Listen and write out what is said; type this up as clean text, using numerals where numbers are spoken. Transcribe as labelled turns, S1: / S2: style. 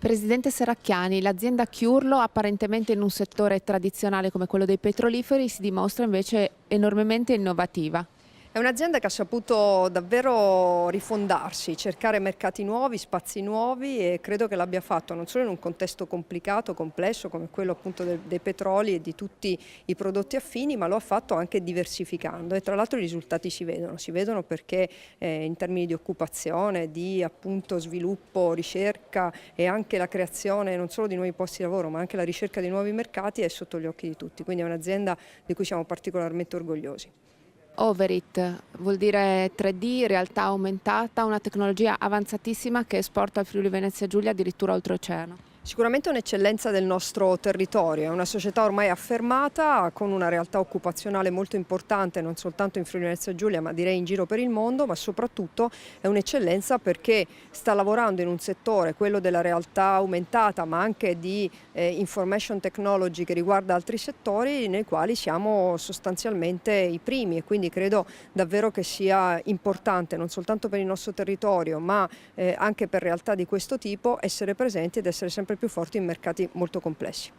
S1: Presidente Serracchiani, l'azienda Chiurlo, apparentemente in un settore tradizionale come quello dei petroliferi, si dimostra invece enormemente innovativa.
S2: È un'azienda che ha saputo davvero rifondarsi, cercare mercati nuovi, spazi nuovi e credo che l'abbia fatto non solo in un contesto complicato, complesso come quello appunto dei petroli e di tutti i prodotti affini, ma lo ha fatto anche diversificando e tra l'altro i risultati si vedono perché in termini di occupazione, di appunto sviluppo, ricerca e anche la creazione non solo di nuovi posti di lavoro ma anche la ricerca di nuovi mercati è sotto gli occhi di tutti, quindi è un'azienda di cui siamo particolarmente orgogliosi.
S1: Overit vuol dire 3D, realtà aumentata, una tecnologia avanzatissima che esporta al Friuli Venezia Giulia addirittura oltreoceano.
S2: Sicuramente un'eccellenza del nostro territorio, è una società ormai affermata con una realtà occupazionale molto importante non soltanto in Friuli Venezia Giulia ma direi in giro per il mondo, ma soprattutto è un'eccellenza perché sta lavorando in un settore, quello della realtà aumentata ma anche di information technology che riguarda altri settori nei quali siamo sostanzialmente i primi e quindi credo davvero che sia importante non soltanto per il nostro territorio ma anche per realtà di questo tipo essere presenti ed essere sempre più forti in mercati molto complessi.